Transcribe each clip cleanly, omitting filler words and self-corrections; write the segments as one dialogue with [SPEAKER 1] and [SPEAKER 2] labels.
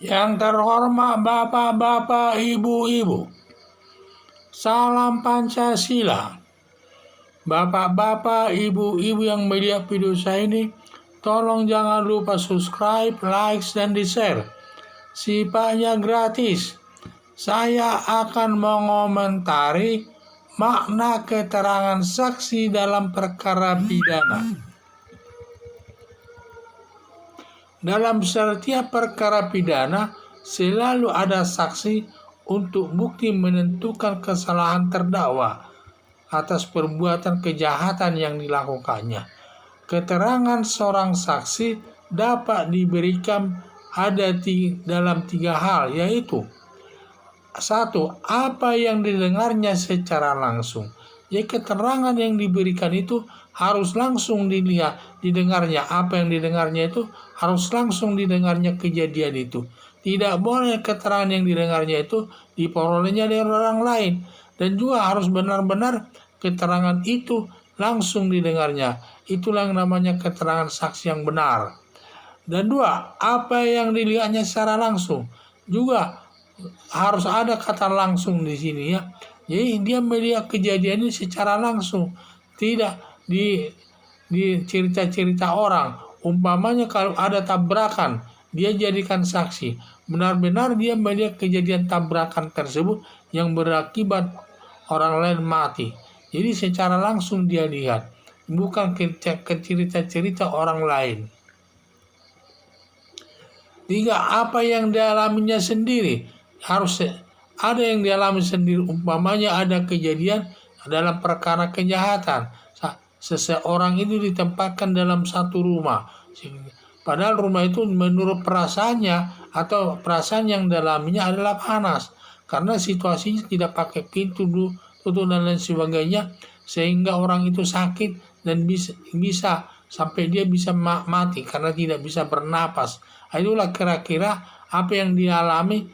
[SPEAKER 1] Yang terhormat Bapak-bapak, Ibu-ibu, salam Pancasila. Bapak-bapak, Ibu-ibu yang melihat video saya ini, tolong jangan lupa subscribe, like, dan di-share. Sifatnya gratis. Saya akan mengomentari makna keterangan saksi dalam perkara pidana. Dalam setiap perkara pidana, selalu ada saksi untuk bukti menentukan kesalahan terdakwa atas perbuatan kejahatan yang dilakukannya. Keterangan seorang saksi dapat diberikan dalam 3 hal, yaitu 1. Apa yang didengarnya secara langsung. Jadi keterangan yang diberikan itu harus langsung didengarnya. Apa yang didengarnya itu harus langsung didengarnya kejadian itu. Tidak boleh keterangan yang didengarnya itu diperolehnya dari orang lain. Dan juga harus benar-benar keterangan itu langsung didengarnya. Itulah yang namanya keterangan saksi yang benar. Dan 2, apa yang dilihatnya secara langsung. Juga harus ada kata langsung di sini ya. Jadi dia melihat kejadian ini secara langsung, tidak di cerita-cerita orang. Umpamanya kalau ada tabrakan, dia jadikan saksi. Benar-benar dia melihat kejadian tabrakan tersebut yang berakibat orang lain mati. Jadi secara langsung dia lihat, bukan ke cerita-cerita orang lain. 3, apa yang dialaminya sendiri. Harus ada yang dialami sendiri. Umpamanya ada kejadian dalam perkara kejahatan, seseorang itu ditempatkan dalam satu rumah, padahal rumah itu menurut perasaannya atau perasaan yang dialaminya adalah panas, karena situasinya tidak pakai pintu tutup dan lain sebagainya, sehingga orang itu sakit dan bisa sampai dia bisa mati karena tidak bisa bernapas. Itulah kira-kira apa yang dialami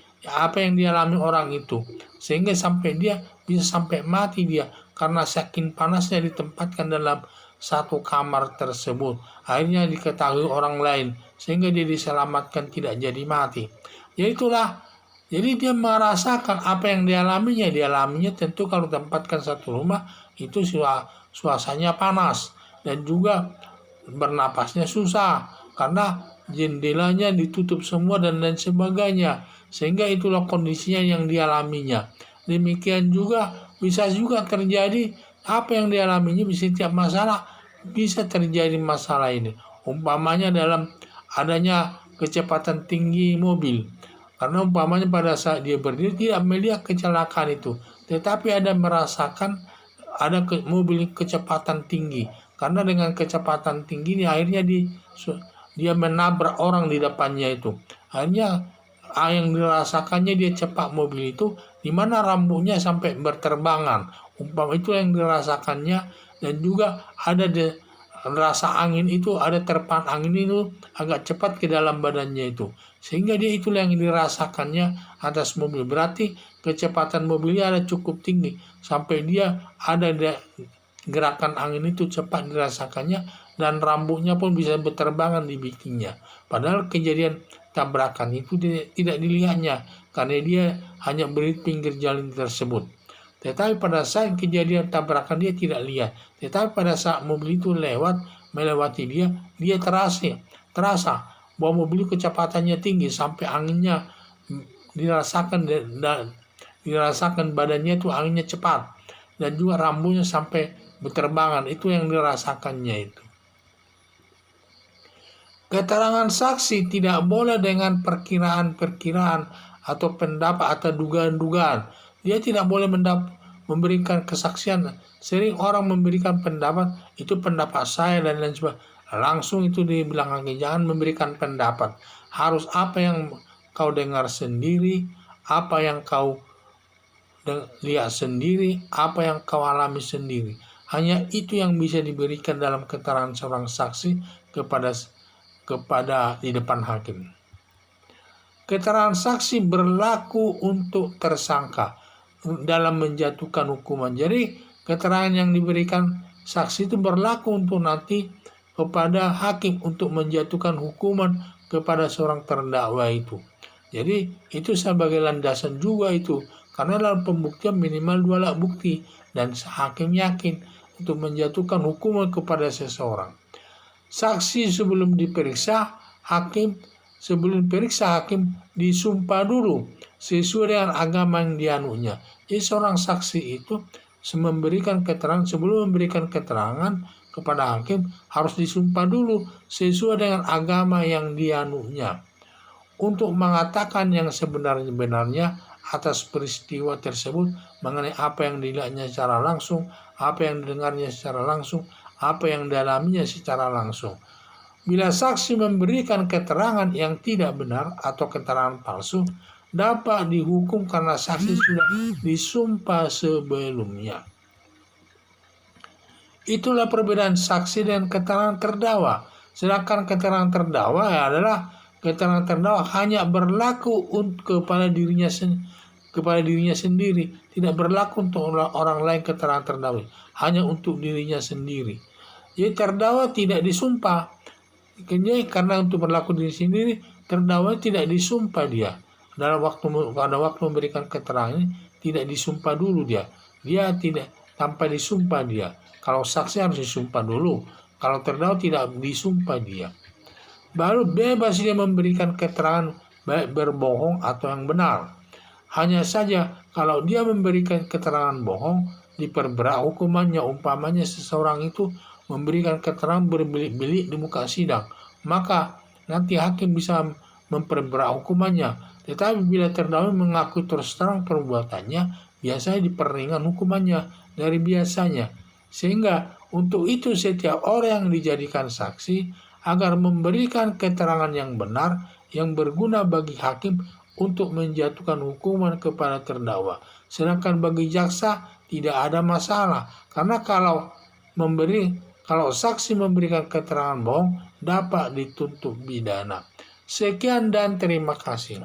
[SPEAKER 1] orang itu, sehingga sampai dia bisa sampai mati dia karena saking panasnya ditempatkan dalam satu kamar tersebut. Akhirnya diketahui orang lain sehingga dia diselamatkan tidak jadi mati. Jadi dia merasakan apa yang dialaminya tentu kalau tempatkan satu rumah itu suasananya panas dan juga bernapasnya susah karena jendelanya ditutup semua dan lain sebagainya, sehingga itulah kondisinya yang dialaminya. Demikian juga bisa juga terjadi apa yang dialaminya di setiap masalah, bisa terjadi masalah ini. Umpamanya dalam adanya kecepatan tinggi mobil, karena umpamanya pada saat dia berdiri tidak melihat kecelakaan itu, tetapi ada merasakan ada mobil kecepatan tinggi, karena dengan kecepatan tinggi ini akhirnya dia menabrak orang di depannya itu. Akhirnya yang dirasakannya dia cepat mobil itu, di mana rambutnya sampai berterbangan. Umpama itu yang dirasakannya, dan juga ada rasa angin itu, ada terpaan angin itu agak cepat ke dalam badannya itu, sehingga dia itulah yang dirasakannya atas mobil. Berarti kecepatan mobilnya ada cukup tinggi sampai dia ada gerakan angin itu cepat dirasakannya, dan rambutnya pun bisa berterbangan dibikinnya. Padahal kejadian tabrakan itu tidak dilihatnya karena dia hanya berdiri pinggir jalan tersebut. Tetapi pada saat kejadian tabrakan dia tidak lihat. Tetapi pada saat mobil itu melewati dia terasa bahwa mobil kecepatannya tinggi sampai anginnya dirasakan badannya itu anginnya cepat, dan juga rambutnya sampai berterbangan. Itu yang dirasakannya itu. Keterangan saksi tidak boleh dengan perkiraan-perkiraan atau pendapat atau dugaan-dugaan. Dia tidak boleh memberikan kesaksian. Sering orang memberikan pendapat, itu pendapat saya dan lain sebagainya. Langsung itu dibilang lagi, jangan memberikan pendapat. Harus apa yang kau dengar sendiri, apa yang kau lihat sendiri, apa yang kau alami sendiri. Hanya itu yang bisa diberikan dalam keterangan seorang saksi kepada di depan hakim. Keterangan saksi berlaku untuk tersangka dalam menjatuhkan hukuman. Jadi keterangan yang diberikan saksi itu berlaku untuk nanti kepada hakim untuk menjatuhkan hukuman kepada seorang terdakwa itu. Jadi itu sebagai landasan juga itu, karena dalam pembuktian minimal 2 alat bukti dan hakim yakin untuk menjatuhkan hukuman kepada seseorang. Saksi sebelum diperiksa, hakim disumpah dulu sesuai dengan agama yang dianunya. Jadi seorang saksi itu sebelum memberikan keterangan kepada hakim harus disumpah dulu sesuai dengan agama yang dianunya untuk mengatakan yang sebenarnya atas peristiwa tersebut, mengenai apa yang dilihatnya secara langsung, apa yang didengarnya secara langsung, apa yang dialaminya secara langsung. Bila saksi memberikan keterangan yang tidak benar atau keterangan palsu, dapat dihukum karena saksi sudah disumpah sebelumnya. Itulah perbedaan saksi dan keterangan terdakwa. Sedangkan keterangan terdakwa adalah keterangan terdakwa hanya berlaku kepada dirinya sendiri, tidak berlaku untuk orang lain. Keterangan terdakwa hanya untuk dirinya sendiri. Jadi terdakwa tidak disumpah. Karena untuk berlaku diri sendiri, terdakwa tidak disumpah dia. Pada waktu memberikan keterangan ini, tidak disumpah dulu dia. Dia tidak tanpa disumpah dia. Kalau saksi harus disumpah dulu. Kalau terdakwa tidak disumpah dia. Baru bebas dia memberikan keterangan baik berbohong atau yang benar. Hanya saja kalau dia memberikan keterangan bohong, diperberat hukumannya. Umpamanya seseorang itu memberikan keterangan berbelit-belit di muka sidang, maka nanti hakim bisa memperberat hukumannya. Tetapi bila terdakwa mengaku terus terang perbuatannya, biasanya diperingan hukumannya dari biasanya. Sehingga untuk itu setiap orang yang dijadikan saksi agar memberikan keterangan yang benar, yang berguna bagi hakim untuk menjatuhkan hukuman kepada terdakwa. Sedangkan bagi jaksa tidak ada masalah, karena kalau saksi memberikan keterangan bohong dapat dituntut pidana. Sekian dan terima kasih.